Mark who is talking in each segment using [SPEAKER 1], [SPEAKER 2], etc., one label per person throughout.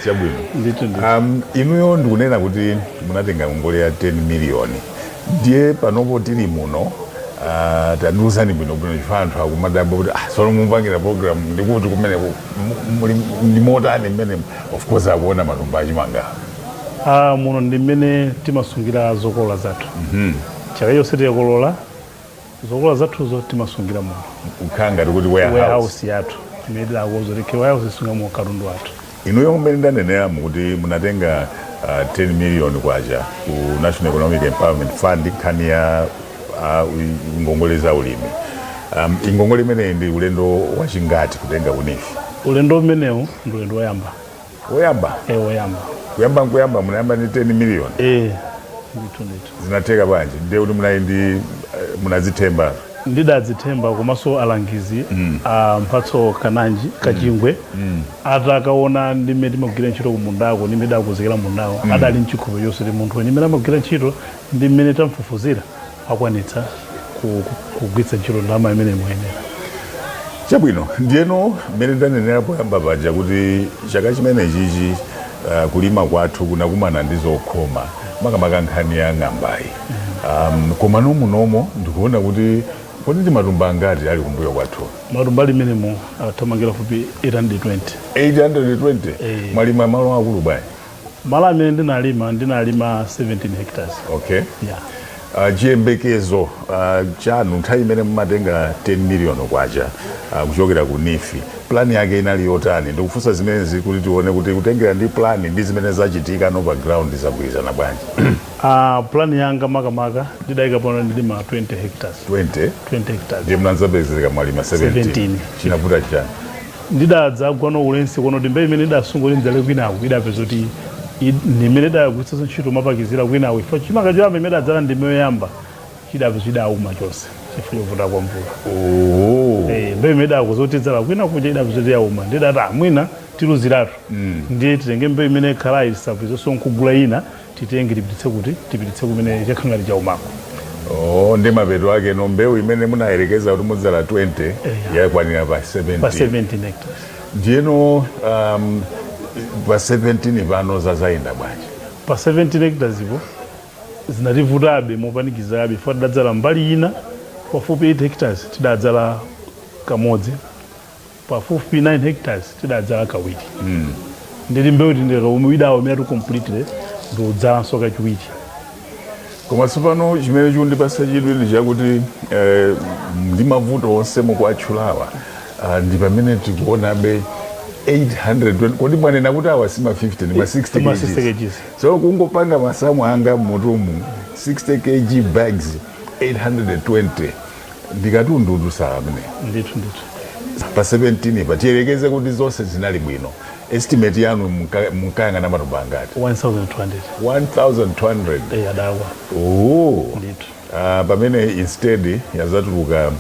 [SPEAKER 1] Chabwino. Inuyo ndikunena kuti munatenga ngongole ya 10 million. Ndiye panopo tili muno tandiuzani bwino chifanthu akumadabo kuti solo mumpangira program ndikuti kumene ndi motani mmene of course akuona matumba achimanga.
[SPEAKER 2] Muno ndi mmene timasungira zokolola zathu. Chaka yonse tikolola zokolola zathuzo timasungira muno.
[SPEAKER 1] Ukhanga kuti warehouse
[SPEAKER 2] yathu. Imene lakuzo leke warehouse isunga mu katundu wathu.
[SPEAKER 1] Inuyo mmene ndanenera kuti munatenga 10 million kwacha ku National Economic Empowerment Fund nkhani ya ngongole za ulimi. Ingongole imene ndi ulendo wachingati kutenga unifi.
[SPEAKER 2] Ulendo umenewu ndi ulendo woyamba.
[SPEAKER 1] Woyamba?
[SPEAKER 2] Woyamba.
[SPEAKER 1] Kuyamba munayamba ndi 10 million?
[SPEAKER 2] Ndithu.
[SPEAKER 1] Zinateka bwanji? Ndiye kuti munazithemba?
[SPEAKER 2] Ndidazithemba komanso alangizi mphatso kananji kachingwe atakaona ndimene timagwira ntchito kumundako ndimene dakuzikira mundawo adali mchikhope yonse ndi munthu ndimene amagwira ntchito ndimene tamfufuzira akwanitsa kugwiritsa ntchito ndalama imene imuyenera.
[SPEAKER 1] Chabwino, ndiyeno mmene ndanenera poyamba paja kuti chaka chimene chichi kulima kwathu kunakumana ndi zokhoma makamaka nkhani ya ng'ambayi. Koma nomunomo ndikuona kuti kodi ndi matumba angati ali kumbuyo kwathu?
[SPEAKER 2] Matumba limenemo tamangira fupi 820.
[SPEAKER 1] 820? Mwalima malo akulu bwanji?
[SPEAKER 2] Malo amene ndinalima 17 hectares.
[SPEAKER 1] Okay.
[SPEAKER 2] Yeah.
[SPEAKER 1] Chiyembekezo chanu nthawi imene mumatenga 10 million kwacha kuchokera ku NIFI, plani yake inali yotani? Ndikufunsa zimenezi kuti tione kuti kutengera ndi plani ndi zimene zachitika no background zabwirizana bwanji.
[SPEAKER 2] Plani yanga makamaka ndidayika pano ndilima 20 hectares. 20 hectares.
[SPEAKER 1] Ndiye mnanzapezeka mwalima 17. Chinavuta chani?
[SPEAKER 2] Ndidadza kwano ulensi kono ndimbe imene idasungulinzale kwinaku idapeza kuti ndimene dagwitsa ntchito mapakizira kwinaku ifa chimanga choyamba imene adzala ndimeyoyamba chidapeza chidauma chonse chifukwa chovuta kwa mvula. Mbe imene dakuzotidzala kwinaku chidapeza kuti yauma ndidati mwina tiluziratu ndiye titenge mbe imene khalayi tisapwizonso nkugula ina titenge tipititse kumene chakhangati chaumako.
[SPEAKER 1] Ndi mapeto ake no mbewu imene munayerekeza kuti mudzala 20 yakwanira pa 17
[SPEAKER 2] hectares.
[SPEAKER 1] Ndiyeno pa 17 pano zazayenda bwanji?
[SPEAKER 2] Pa 17 hectares ipo zinativutabe mopanikizabe fa tidadzala mbali ina pafupi 8 hectares tidadzala kamodzi, pafupi 9 hectares tidadzala kawiri. Ndili mbewu tindero umwidawo umene atucompletely ndudzalanso kachiwiri.
[SPEAKER 1] Koma tsopano chimene chikundipasa chidwi ndi chakuti ndi mavuto onse mukuatchulawa ndi pamene tikuonabe 820 kodi mwanena kuti awa sima 50 ndi ma 60 kgs. So kungopanga masamu anga mutumu 60 kg bags 820 ndikatundutu saa mne.
[SPEAKER 2] Ndithu.
[SPEAKER 1] Pa 17 pa tiyerekeze kuti zonse zinali bwino. Estimate yanu mukayanga na matumba angati?
[SPEAKER 2] 1200.
[SPEAKER 1] 1200?
[SPEAKER 2] Adawa.
[SPEAKER 1] Ndithu. Pamene instead yazatuluka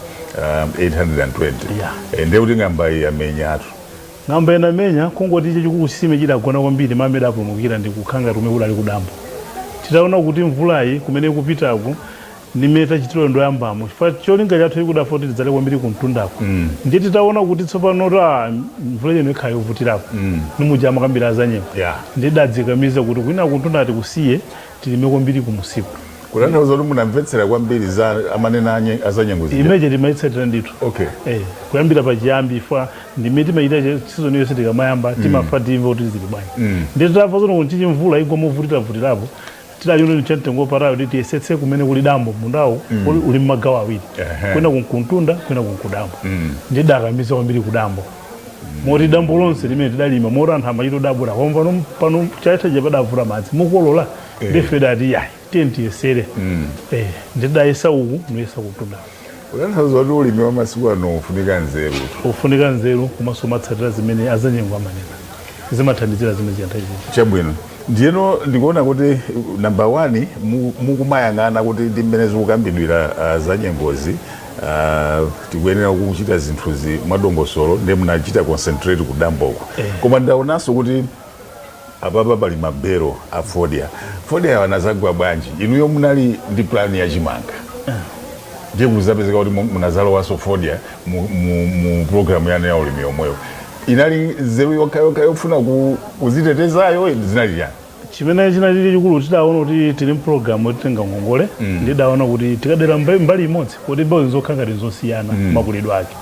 [SPEAKER 1] 820. Ndiye kuti ng'ambayi yamenyatu.
[SPEAKER 2] Ng'amba inamenya kungoti ichi chikukusime chidagona kwambiri mamene apulumukira ndi kukhanga tume kudali kudambo. Titaona kuti mvulayi kumene kupitaku nimene tachitiro ndoyambamo chifukwa cholinga chathu ikuda 40 tidzale kwambiri kumtundako. Ndiye titaona kuti tsopano mvula yenu ikhayo yovutirako nimuja makambiri azanyengo. Ndiye dadzikamiza kuti kwina kuntunda ati kusiye tilime kwambiri kumusiku.
[SPEAKER 1] Kutanthauza kuti munamvetsera kwambiri za amanena azanyengo zija?
[SPEAKER 2] Imeje timaitsatira ndithu. Kuyambira pachiyambi ifa ndimene timayita season yonse tikamayamba timafa timve kuti zili bwanji. Ndiye titafa zono kuti mvula igwa movutirapo tidali uno nchentengo parayo kuti tiyesetse kumene kuli dambo mundawo uli mmagawo awiri. Kwina kuntunda kwina kunkudambo. Ndiye dakamiza kwambiri kudambo. Moti dambo lonse limene tidalima moti anthu amachito dabula pano chaitha padavula madzi mukolola ndife dati yayi tiyesere. Ndidayesa uku nuyesa kutunda.
[SPEAKER 1] Kutanthauza kuti ulimi wa masiku ano
[SPEAKER 2] ufunika nzeru komanso matsatira zimene azanyengo amanena zimathandizira zimene ziyanthazi.
[SPEAKER 1] Chabwino. Ndiyeno ndikuona kuti number 1 mukumayang'ana kuti ndi mmene zikukambidwira zanyengozi tikuyenera kuchita zinthuzi mwadongosolo ndiye munachita concentrate ku damboko. Koma ndaonanso kuti apapa pali mabero a fodya wanazagwa bwanji inuyo munali ndi plani ya chimanga. Ndiye kuzapezeka kuti munazalowanso fodya mu programu yanu ya ulimi yomweyo. inali nzeru yokhayoka yofuna kuzitetezayo zinali yani
[SPEAKER 2] chimene chinali chikulu tidaona kuti tili program yotenga ngongole ndidaona kuti tikadera mbali imodzi kuti mbewu zokhala ngati zosiyana makulidwe ake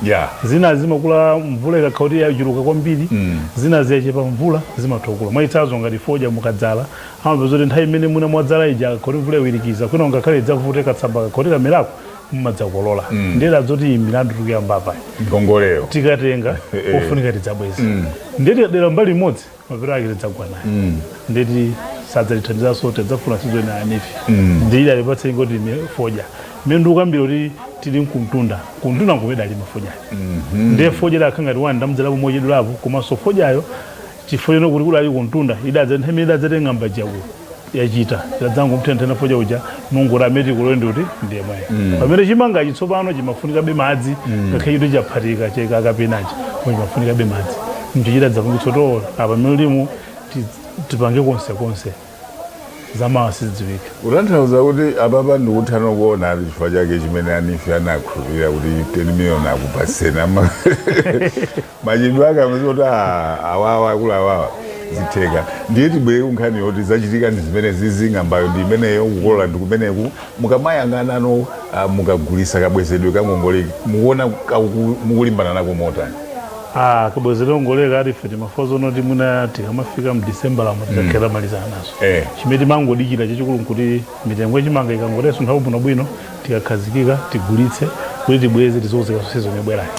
[SPEAKER 2] zina zimakula mvula ikakhala yachuluka kwambiri zina ziyachepa mvula zimathokula mwaitsazo ngati foja mukadzala amapeza kuti nthawi imene muna mwadzala ija kuti mvula iwirikiza kwina ngakhale idzavute katsamba kakoti kamerako mmadzakolola ndera zoti milandu tikuyambapa
[SPEAKER 1] ngongoleyo
[SPEAKER 2] tikatenga ofunika tidzabweza ndeti dera mbali imodzi mapiro ake tidzagwana ndeti sadzalithandiza sote dzafuna sizo ina anifi ndili alipatse ngoti foja mendu kambira kuti tili kumtunda kumedali mafoja ndiye foja la khangati wanda mdzala pomochedwerapo komanso fojayo chifoyeno kuti kuli ali kumtunda idadza ntheme idadza ngamba jaku yachita yadzangu mthenthena foja uja nungura ameti kulende kuti ndiye mwaye pamene chimanga chitsopano chimafunika be madzi ngakhale chito chaphatika cheka akapenachi chimafunika be madzi mtichita dzavungitsotola apa milimu tipange konse zama sidziwika
[SPEAKER 1] utanthauza kuti apapa ndikuthana kuona chifukwa chake chimene anifi anakhulupirira kuti 10 million akupasena machidwe ake amazoti awawa akulu awawa zitheka ndiye tibwere kunkhani yoti zachitika ndi zimene zizingambayo ndi imeneyo kukolola ndi kumeneku mukamayang'anano mukagulisa kabwezedwe kangongoleki mukuona mukulimbana nako motani
[SPEAKER 2] kabwezedwe kangongoleka ati feti mafozo noti muna tikamafika mu December lamo tikakhala malizana nazo chimene timangodikira chachikulu nkuti mitengo yachimanga ikangoleso nthawi bwino tikakhazikika tigulitse kuti tibweze tizozeka season yobwerayo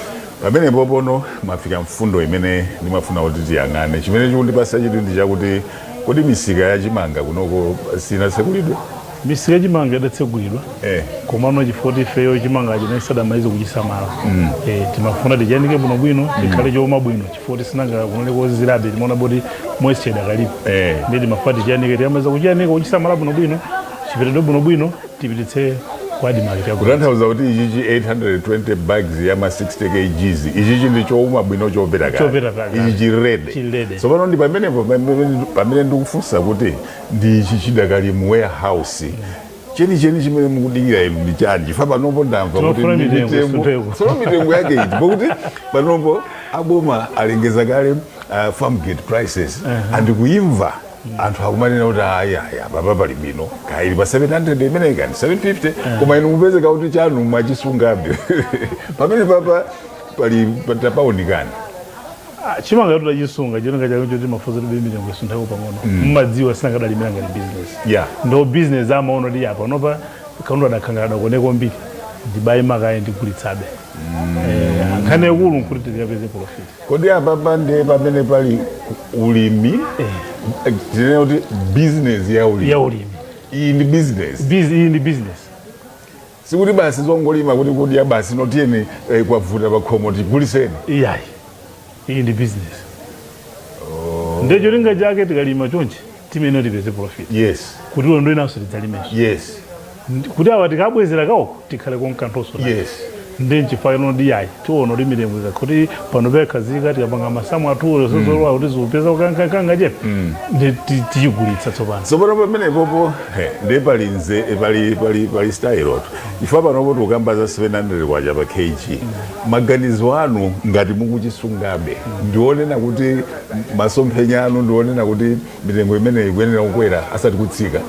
[SPEAKER 1] pamene popono mafika mfundo imene ndimafuna kuti tiyang'ane chimene chikundipasa chitu ndi chakuti kodi misika yachimanga kunoko sinatsegulidwe
[SPEAKER 2] misika yachimanga idatsegulidwa komano chifukwa ifeyo chimanga chinasadamaliza kuchisamala timafuna tichiyanike bwino tikhale chowuma bwino chifukwa tisinanga kunoneko zirabe timaona boti moisture idakalipo ndi timafuna tichiyanike tiyamaliza kuchiyanika kuchisamala bwino chipetedwe bwino tipititse kwadi market yako
[SPEAKER 1] kutanthauza kuti ichichi 820 bags yama 60 kgs ichichi ndi chowuma bwino chopeta kale ichichi red so pano ndi pamene ndikufunsa kuti ndi ichi chidakali mu warehouse cheni chimene mukudikira inu ndi chanji fa panopo ndamva kuti mitengo yake iti pokuti panopo aboma alengeza kale farm gate prices andikuimva anthu akumanena kuti papa pali bwino kaili pa 700 imene kani 750 koma inu mupezeka kuti chanu machisungabe pamene papa pali tapaonikani
[SPEAKER 2] chimanga tutachisunga chonga chako choti mafuzo tibe mitengo isunthapo pang'ono mmadziwa sinakadalimira ngati business ndo business amaona ndi apa nopa kaundu adakhangana koneko mbiri ndibaye makaye ndigulitsabe nkhani yakulu nkuti tikapeze profit
[SPEAKER 1] kodi apapa ndi pamene pali ulimi tinene kuti business ya ulimi iyi ndi business sikuti basi zongolima kuti kudya basi notiyeni kwavuta pakhomo tiguliseni
[SPEAKER 2] iyayi iyi ndi business ndicho linga chake tikalima chonchi timene tipeze profit kuti ulo ndo inaso tidzalimenso kuti awa tikabwezera kaoko tikhale konkantoso ndi nchifano ndiyayi tiona kuti mitengo kuti pano pekhazika tikapanga masamu atulo sozolowa kuti zikupeza kukanga chepe ndi tichigulitsa tsopano
[SPEAKER 1] tsopano pamene popo ndi pali style ifa panopo tikukamba za 700 kwacha pa kg maganizo anu ngati mukuchisungabe ndionena kuti masomphenya anu ndionena kuti mitengo imene ikuyenera kukwera asati kutsika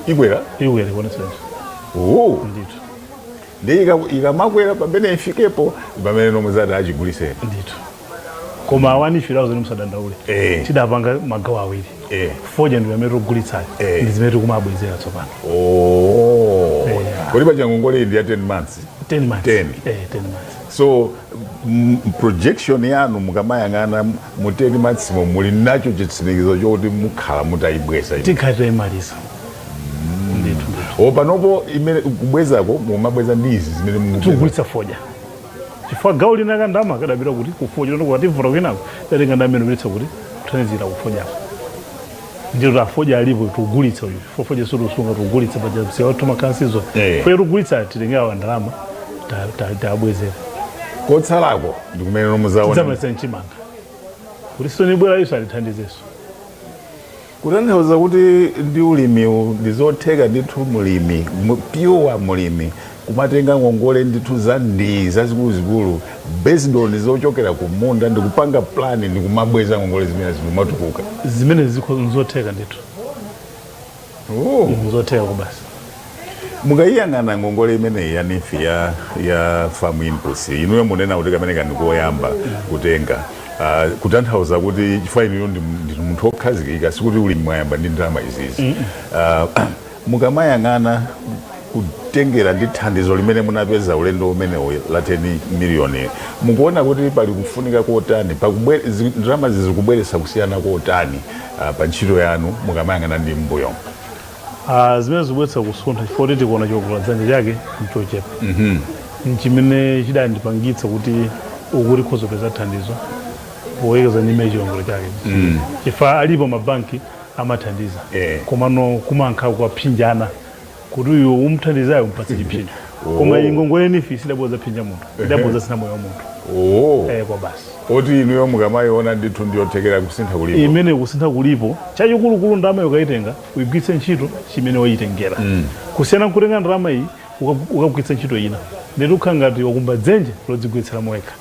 [SPEAKER 1] ikwera
[SPEAKER 2] kuonesenso
[SPEAKER 1] ndithu ndi ikamakwera pamene ifikepo pamene nomwe zati achiguliseni
[SPEAKER 2] ndithu koma awanifirawo zene musadandaule tidapanga magawo awiri foja ndi pamene tikugulitsayo ndi zimene tikumabwezera tsopano
[SPEAKER 1] kodi pachangongole ndi ya 10 months
[SPEAKER 2] 10 months
[SPEAKER 1] so projection yanu mukamayang'ana mu 10 months muli nacho chitsimikizo chokuti mukhala mutayibweza
[SPEAKER 2] tikhala tayimaliza
[SPEAKER 1] panopo imene kubwezako mumabweza ndi izi zimene
[SPEAKER 2] tikugulitsa foja chifukwa gawo linaka ndama kadapita kuti kufoja lino kwativuta kwinako tatenga ndamene upititsa kuti kuthandizira kufojako ndiro tafoja alipo tikugulitsa uyu foja sotiusunga tikugulitsa pajasiya wathu makansizo foja tikugulitsa titengewa ndalama tabwezera
[SPEAKER 1] kotsalako ndi kumene nomuzaona
[SPEAKER 2] tidzamalisa mchimanga kuti sonibwera iso alithandizeso
[SPEAKER 1] kutanthauza kuti ndi ulimi ndizotheka ndithu mulimi pure mulimi kumatenga ngongole ndithu zazikulu based on zochokera kumunda ndikupanga plan ndikumabweza ngongole zimene zimatukuka
[SPEAKER 2] zimene zikho nzotheka ndithu nzotheka kubasa
[SPEAKER 1] mukayiyang'ana ngongole imene yanifi ya farm inputs inuyo munena kuti kamene kandikoyamba kutenga kutanthauza kuti chifukwa inuyo ndi munthu okhazikika sikuti ulimi mwayamba ndi ndalama izizi mukamayang'ana kutengera ndi thandizo limene munapeza ulendo umenewo la 10 miliyoni mukuona kuti pali kufunika kotani ndalama zizikubweretsa kusiyana kotani pa ntchito yanu mukamayang'ana ndi mbuyo
[SPEAKER 2] zimene zikubweretsa kusuntha chifukwa kuti tikuona chokula dzanja chake mchochepa chimene chidandipangitsa kuti ukuti khozopeza thandizo poyekeza nyime chilongolo chake chifukwa alipo mabanki amathandiza komano kumankha kwaphinjana kuti uyo umthandizayo umpatse chiphinjo koma ngongole nifi sidaboza phinja munthu idaboza sina moyo wa munthu kwa basi
[SPEAKER 1] oti inuyo mukamayiona ndithu ndiyothekera kusintha kulipo
[SPEAKER 2] imene kusintha kulipo chachikulu ndalama ukayitenga uyigwiritse ntchito chimene wayitengera kusiyana nkutenga ndalama iyi ukagwiritsa ntchito ina ndeti ukhala ngati wakumba dzenje lodzigwiritsira mwekha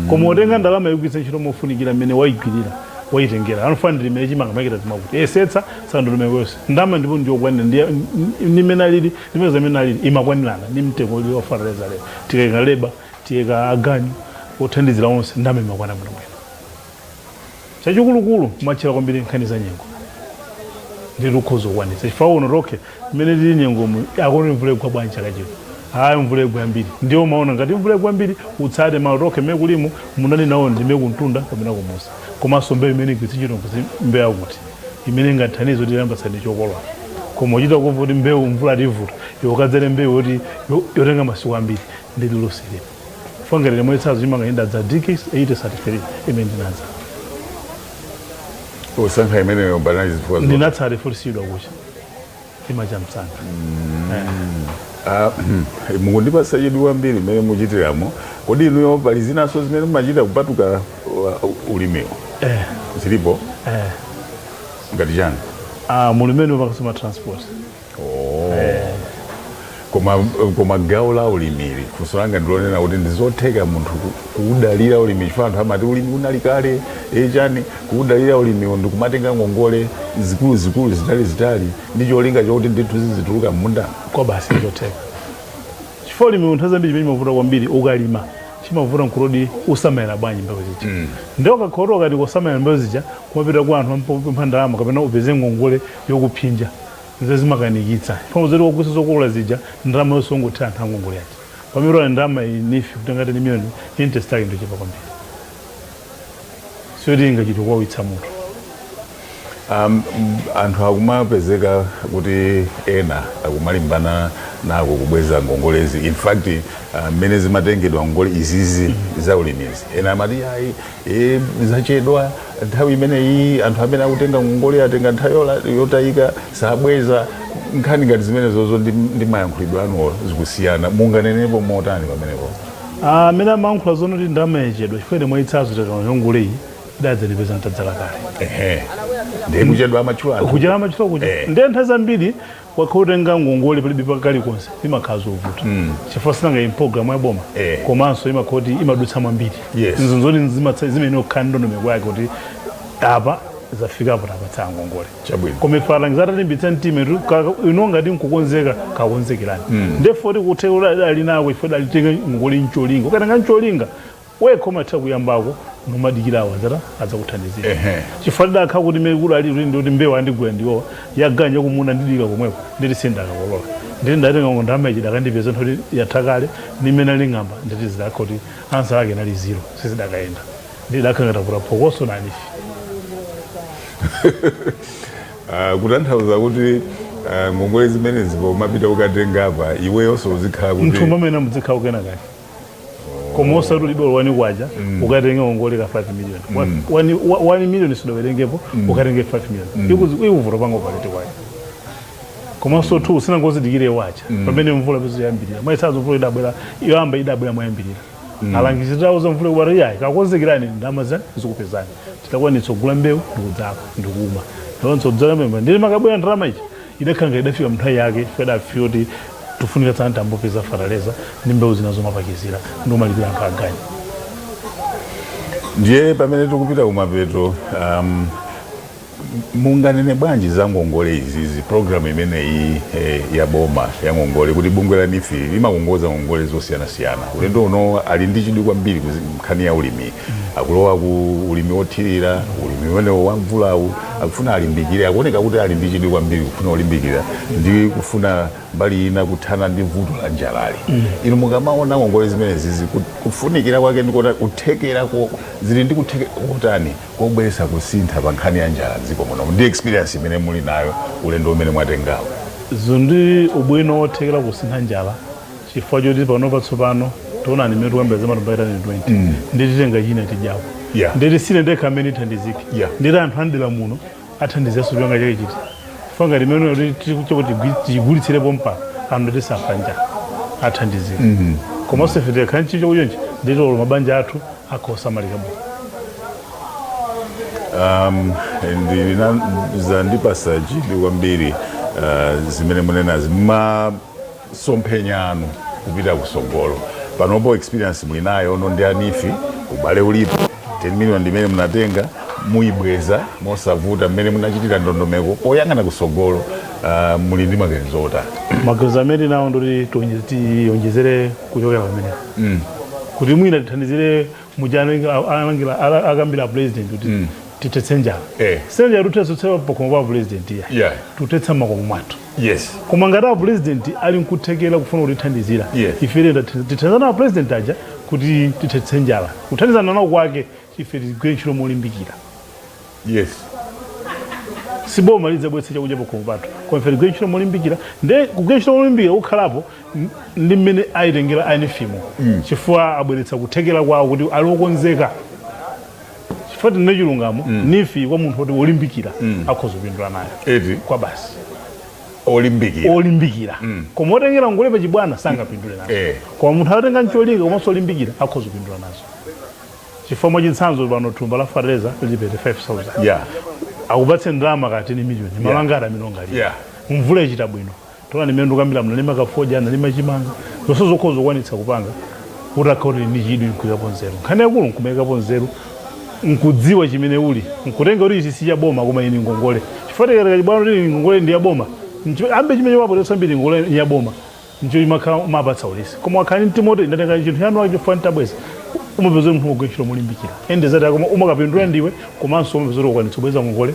[SPEAKER 2] koma utenga ndalama uyigwiritse ntchito mofunikira mmene wayigwirira wayitengera anofanira imene chimangamakita zimakuti yesetsa sandulume wese ndalama ndipo ndiyokwanira nimene alili nimene zamene alili imakwanirana ni mtengo uli ofanireza lero tikayika leba tikayika aganyu othandizira onse ndalama imakwana bwino chachikulu machira kwambiri nkhani za nyengo ndiri ukhoza ukwanitsa chifukwa uno roke imene tili nyengomu akoni mvula igwa bwanji chaka chino hayi mvula igwa yambiri ndiwo maona ngati mvula igwa yambiri utsate maroke mmene kulimo munali nawo ndime kuntunda kapena kumusa komanso mbewu imene igwiritsa ntchito kuti mbewu kuti imene ingathandize kuti yambasani chokolola koma uchita kuva kuti mbewu mvula tivuta yokadzere mbewu yoti yotenga masiku ambiri ndili loselepa fangerere mwetsazo chimangayenda za dikis 80 certificate imene ndinaza
[SPEAKER 1] usankha imeneyo mbanazi zifukwa
[SPEAKER 2] ndinatsale fulisidwa kucha ima cha msanga
[SPEAKER 1] mukundipasa chedu wambiri mmene muchitiramo kodi inuyo pali zinaso zimene mumachita kupatuka ulimiwo zilipo ngati chani
[SPEAKER 2] mulimene upakasoma transport
[SPEAKER 1] koma gawo la ulimiri funso langa ndilonena kuti ndizotheka munthu kuudalira ulimi chifukwa anthu amati ulimi unali kale chani kuudalira ulimiwo ndikumatenga ngongole zikulu zitali ndi cholinga chokuti ndithu zizituluka m'munda
[SPEAKER 2] kwa basi zotheka chifukwa ulimi munthu azambiri chimene chimavuta kwambiri ukalima chimavuta nkurodi usamayira bwanji mbewu zija ndiwo kakhoto kati kusamayira mbewu zija kumapita kwa anthu ampempha ndalama kapena upeze ngongole yokuphinja zimakanikitsa pamwe zoti wakusa zokolola zija ndalama yosongothera anthu angongole yace pamiro ndalama inifi kutengati ni miliyoni interest yake ndochepa kwambiri siyoti ingachiti kuwawitsa munthu
[SPEAKER 1] anthu akumapezeka kuti ena akumalimbana nako kubweza ngongolezi in fact mmene zimatengedwa ngongole izizi za ulimizi ena amati ayi zachedwa nthawi imeneyi anthu amene akutenga ngongole atenga nthawi yotayika sabweza nkhani ngati zimene zozo ndi mayankhulidwe anuwo zikusiyana munganenepo motani pamenepo
[SPEAKER 2] amene amayankhula zonoti ndalama yachedwa chifukwa mwayitsazo tekano ngongole idadzalipeza mtadzala kale
[SPEAKER 1] ndiye kuchedwa amachula
[SPEAKER 2] kuchedwa amachula kuja ndiye nthawi zambiri wakhotenga ngongole palibe pakali konse imakhala zovuta chifukwa sinanga program ya boma komanso imakhoti imadutsa mwambiri nzonzoni zimene okhala ndondomeko yake kuti apa zafikapo tapatsa ngongole koma ife alangizatalimbitsa mtima inongati nkukonzeka kakonzekerani ndefoti kuthekula ali nako ife dalitenga ngongole ncholinga ukatenga ncholinga wekhoma tha kuyambako nomadikirawo azakuthandizira chifukwa dakha kuti mekulu ali ndoti mbewu andigwera ndiwo yaganya kumuna ndidika komweko nditi sindakakolola nditi ndatenga ndalama iji dakandipeza ntoti yathakale nimene aling'amba nditi zidakha kuti ansa ake nali zero sizidakayenda nditi dakhangataputa phokoso nanifi
[SPEAKER 1] kutanthauza kuti ngongole zimene zipo umapita ukatenga apa iweyonso uzikhala kuti
[SPEAKER 2] mthumba amene muzikhala ukena kale koma osati libo wani kwaja ukatenga ngongole ka 5 million 1 million sidowerengepo ukatenga 5 million ikuvuta pango palete kwaja koma so tu sina ngozi digire wacha pamene mvula pezo yambirira mwaitsazo mvula idabwera yoyamba idabwera mwayambirira alangizitawo za mvula kubara yayi kakonzekirani ndamaza zikupezani titakwanitsa kugula mbewu ndikudzaka ndikuma ndonso dzala memba ndili makabwera ndalama ichi idakhanga idafika mnthawi yake feda fioti tufunika tsana tambopeza fertilizer ndi mbewu zinazomapakizira ndo malipira anthu aganya.
[SPEAKER 1] Ndiye pamene tikupita kumapeto munganene bwanji za ngongole izizi program imeneyi ya boma ya ngongole kuti bungwe la NIFI limakongoza ngongole zosiyana-siyana. Ulendo uno ali ndi chidwi kwambiri nkhani ya ulimi, akulowa ku ulimi wothirira, ulimi umenewo wa mvulawu akufuna alimbikire, akuoneka kuti ali ndi chidwi kwambiri kufuna olimbikira ndi kufuna mbali ina kuthana ndi vuto la njalali. Inu mukamaona ngongole zimenezi kufunikira kwake ndikuona kuthekera zili ndi kuthekera kotani kobweretsa kusintha pa nkhani ya njala dziko muno ndi experience imene muli nayo ulendo umene mwatengawo.
[SPEAKER 2] Zundi ubwino othekera kusintha njala chifukwa choti pano patsopano tiona nimene tikuyembeza matumbaita ni 20 ndititenga china tijapo nditi sine ndekha amene ithandizike nditi anthu andira muno athandizeso chonga chake chiti fanga limene kuti tigulitsire mpaka anthu tisafa njala athandizike koma sefete khanchi chonchi ndito mabanja athu akhosamalika bwino.
[SPEAKER 1] Ndipasa chidwi kwambiri zimene munenazi masomphenya anu kupita kusogolo panopo experience mulinayo ono ndi anifi ubale ulipo 10 million ndimene munatenga muibweza mosavuta mmene munachitira ndondomeko oyang'ana kusogolo muli ndi maganizo otani?
[SPEAKER 2] Maganizo amene nawo ndoti tionjezere kuchokera pamene kuti mwina tithandizire mujano akambira president kuti titetse njala senja tutetsotsewa pakoma pa president tutetsa makomo mwathu koma ngati president ali nkuthekera kufuna kutithandizira ife tithandizana na president aja kuti titetse njala kuthandizana nawo kwake ife tigwire ntchito molimbikira siboma lidzabweretsa chakudya pakoma pathu koma ife tigwire ntchito molimbikira nde kugwira ntchito molimbikira kukhalapo ndi mmene ayitengera anifimo chifukwa abweretsa kuthekera kwawo kuti ali okonzeka chifukwa tine chilungamo NIFI kwa munthu kuti olimbikira akhoza kupindula nayo kwa basi olimbikira koma otengera ngole pa chibwana sangapindule nazo koma munthu atenga ncholinga komanso olimbikira akhoza kupindula nazo chifukwa mwachitsanzo pano thumba la fertilizer lilipete 5,000 akupatse ndalama ka 10 million malangata minongali mvula ichita bwino tona nimene ndikambira mnalima kafoja analima chimanga zonse zokhoza kukwanitsa kupanga utakauti ni chidwi nkuikapo nzeru nkhani yakulu nkumaikapo nzeru nkudziwa chimene uli nkutenga kuti ichi si cha boma koma ini ngongole chifukwa tikateka chibwana kuti ngongole ndi ya boma ambe chimene wapotetsa mbiri ngongole ya boma ncho imakhala mapatsa ulesi koma wakhani mtimoti ndatenga chinthu chanu wake chifukwa ntabweza umapeza munthu mogwira ntchito molimbikira ende zati koma umakapindula ndiwe komanso umapeza kuti ukwanitsa kubweza ngongole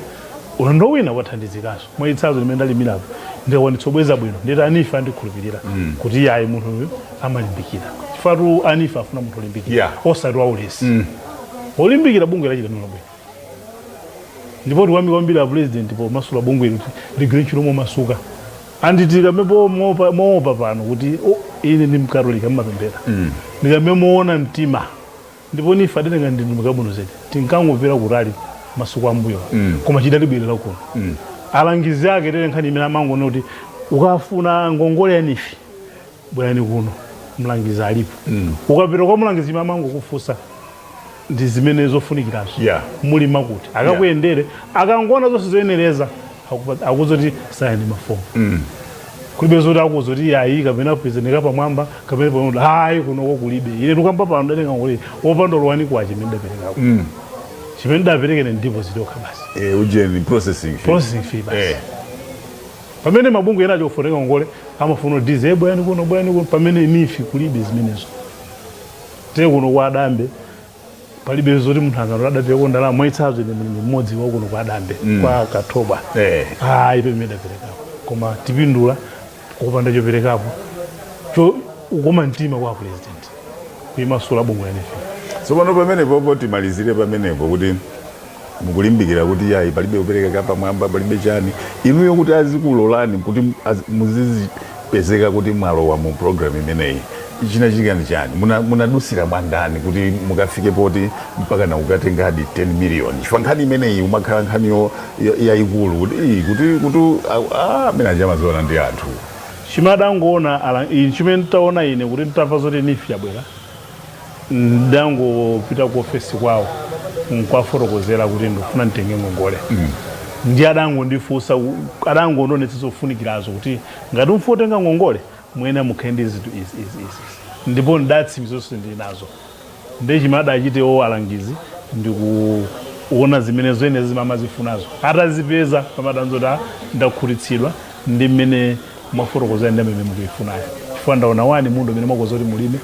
[SPEAKER 2] ulendo wina wathandizikanso mwachitsanzo limene ndalimirapo ndikwanitsa kubweza bwino nditi anifi andikhulupirira kuti yayi munthu uyu amalimbikira chifukwa anifi afuna munthu olimbikira osati wa ulesi olimbikira bungwe lachita bwino ndipo tikwambira president po masula bungwe kuti ligwire ntchito momasuka anditika mepo moopa pano kuti ine ndi mkatolika mmapembera ndikamemuona mtima ndipo nifa atenga ndinu makabuno zedi tinkangopera kutali masuku ambuyo koma chidatibwerera kuno alangizi ake tete nkhani imene amangoona kuti ukafuna ngongole ya NIFI bwerani kuno mlangizi alipo ukapita kwa mlangizi mamango kufusa ndi zimene zofunikiranso muli makuti akakuyendere akangona zonse zoyenereza akuzoti sayani mafomu kulibe zoti akuzoti yayi kapena kupezenika pamwamba kapena pano hayi kunoko kulibe ine tukamba pano ndatenga ngoli opanda lwani kwa chimene ndaperekako chimene ndaperekene ndipo zitoka basi
[SPEAKER 1] ujeni processing
[SPEAKER 2] fee basi pamene mabungu ena achofotenga ngole amafuna dize bwani kuno pamene NIFI kulibe zimenezo te kuno kwa adambe palibe zoti munthu akanoladapeko ndalama mwachitsanzo ine mlimi mmodzi wa kuno kwa adambe kwa Katoba hayi pamene ndaperekako koma tipindula kupanda choperekapo ukoma mtima kwa president kuimasula bungwe la NIFI.
[SPEAKER 1] So pano pamene popo timalizire pamenepo kuti mukulimbikira kuti yayi palibe kupereka pamwamba palibe chani inuyo kuti azikulolani kuti muzizipezeka kuti mwalowa mu program imeneyi chinachitika ndi chani munadusira mwandani kuti mukafike poti mpaka na ukatengadi 10 million chifukwa nkhani imeneyi umakhala nkhaniyo yayikulu kuti amene achamaziona ndi anthu
[SPEAKER 2] chimadangoona chimene taona ine kuti nditapva zoti NIFI yabwera ndangopita ku ofesi kwawo nkwafotokozera kuti ndifuna nditenge ngongole ndi adangondifunsa adangononetsa zofunikirazo kuti ngati mfutenga ngongole mwena mukhendi zitu is ndipo ndatsi zonse ndi nazo ndi chimada achite alangizi ndikuona zimene zene zimamazifunazo atazipeza pamadanzota ndakhutitsidwa ndi mmene mafotokoza ndi mmene mukuifunayo chifukwa ndaona wani munthu mmene mwakoza kuti mulime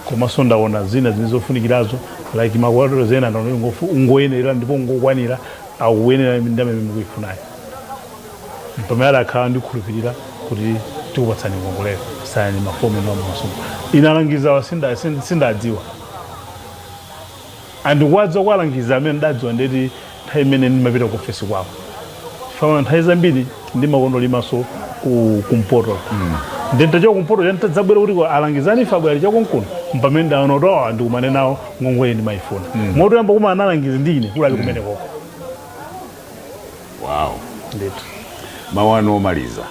[SPEAKER 2] komanso ndaona zina zinizofunikirazo like makwadro zena ndaona ungoyenera ndipo ngokwanira akuyenera ndi mmene mukuifunayo pamene akhala ndikhulupirira kuti tikupatsani ngongole sayani mafomu ndi masungu inalangiza sindadziwa andikwadza kwalangiza amene ndadziwa ndeti nthawi imene ndimapita ku ofesi kwawo chifukwa nthawi zambiri ndimakondolimaso kumpoto nditachoka kumpoto chantadzabwera kuti alangizani ife abwera chakonkuno mpamene ndaona kuti ndikumane nawo ngongole ndimayifuna motoyamba kuma analangiza ndi ine kuli ali kumene koko.
[SPEAKER 1] Wow. Ndithu mawano omaliza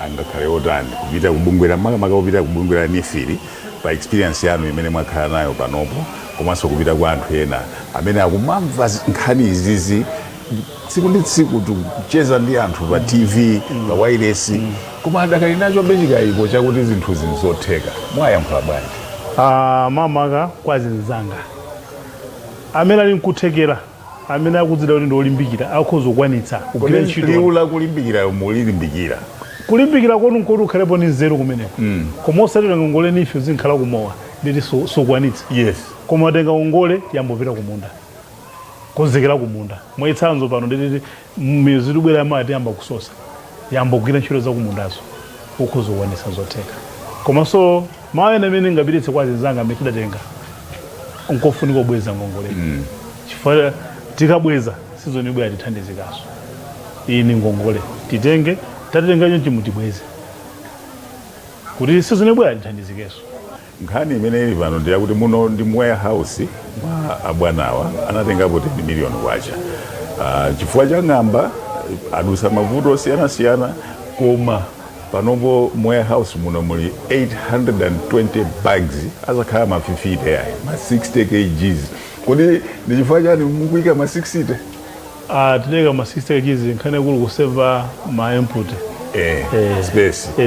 [SPEAKER 1] angakhale otani kupita kubungwera makamaka kupita kubungwera nifiri pa experience yanu imene mwakhala nayo panopo komanso kupita kwa anthu ena amene akumamva nkhani izizi tsiku ndi tsiku kucheza ndi anthu pa TV pa wireless koma adakali nacho bechikayiko chakuti zinthu zinizotheka mwayankhula bwanji?
[SPEAKER 2] Mamaka kwazinzanga amene ali nkuthekera amene akudzida kuti ndiolimbikira akhoza kukwanitsa kugwira ntchito
[SPEAKER 1] liula kulimbikira mulilimbikira
[SPEAKER 2] kulimbikira kwanu nkoti ukhalepo ni nzeru kumeneko koma osatira ngongole nife zinkhala kumowa nditi sokwanitsa
[SPEAKER 1] yes
[SPEAKER 2] koma tenga ngongole yambopita kumunda konzekera kumunda mwitsanzo pano nditi mwezi tubwera amati yamba kusosa yambogwira ntchito za kumundazo ukhoza kukwanitsa zotheka komanso mawene amene ngapititse kwazinzanga amene tidatenga nkofunika kubweza ngongole chifukwa tikabweza sizonibwera tithandizikaso iyi ni ngongole titenge tatenga chonchi mutibweze kuti sizonibwera tithandizikeso.
[SPEAKER 1] Nkhani imene ili pano ndiya kuti muno ndi warehouse mwa abwanawa anatengapo 10 miliyoni kwacha chifukwa cha ng'amba adusa mavuto osiyana koma panopo warehouse muno muli 820 bags azakhala ma 50 yayi ma 60 kgs kodi ndi chifukwa chani mukuyika ma 60?
[SPEAKER 2] Tineka ma 60 kgs nkhani kuli kuseva ma input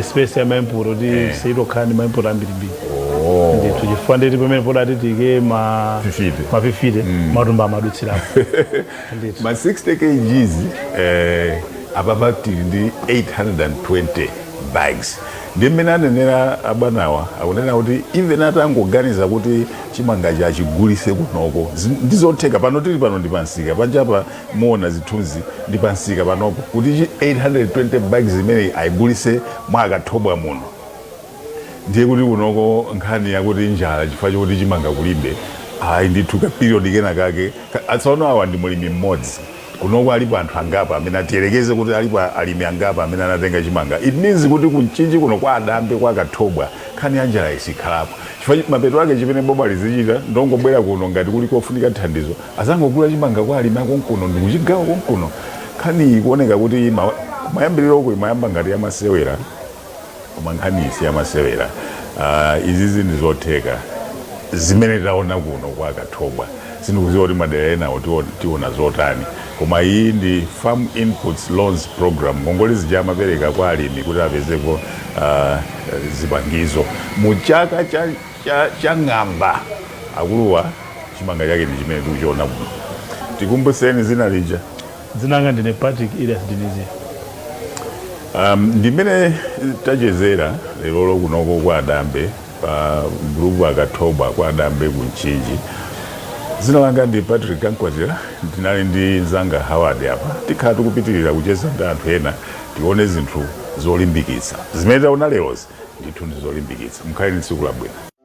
[SPEAKER 2] space ya ma input kuti seito khani ma input ambirimbiri ndithu chifukwa nditi pamene podati tike ma 50 matumba amadutsirapo
[SPEAKER 1] ma 60 kgs apapa tili ndi 820 bags ndi mmene anenera abwanawa akunena kuti even atangoganiza kuti chimanga chachigulise kunoko ndizotheka pano tili pano ndi pansika panjapa muona zithunzi ndi pansika panopo kuti 820 bags imene ayigulise mwakathobwa muno ndiye kuti kunoko nkhani yakuti njala chifukwa chokuti chimanga kulibe ayi ndithu ka period kena kake atsaona awa ndi mulimi mmodzi kunoko alipo anthu angapa amene atiyerekeze kuti alipo alimi angapa amene anatenga chimanga it means kuti kunchinji kuno kwa adambe kwa kathobwa nkhani ya njala isikhalapo chifukwa mapeto ake chimene boma lizichita ndongobwera kuno ngati kuli kofunika thandizo azangogula chimanga kwa alimi akonkuno ndi kuchigawa konkuno nkhani ikuoneka kuti mayambiriro imayamba ngati yamasewera koma nkhani isi yamasewera izizi ndizotheka zimene taona kuno kwa kathobwa sindikuziwa kuti madera enawo tiona zotani koma iyi ndi farm inputs loans program ngongole zija amapereka kwa alimi kuti apezepo zipangizo mu chaka cha ng'amba akuluwa chimanga chake ndi chimene tikuchiona kuno tikumbuseni zina lija
[SPEAKER 2] zinanga ndine Patrick Elias Dinizi
[SPEAKER 1] ndimene tachezera lero kunoko kwa adambe pa group akathobwa kwa adambe kunchinji zina langa ndi Patrick Kankwatira ndinali ndi Zanga Howard apa tikhala tikupitirira kucheza ndi anthu ena tione zinthu zolimbikitsa zimene taona lerozi ndithu ndi zolimbikitsa mkhale ni tsiku labwino.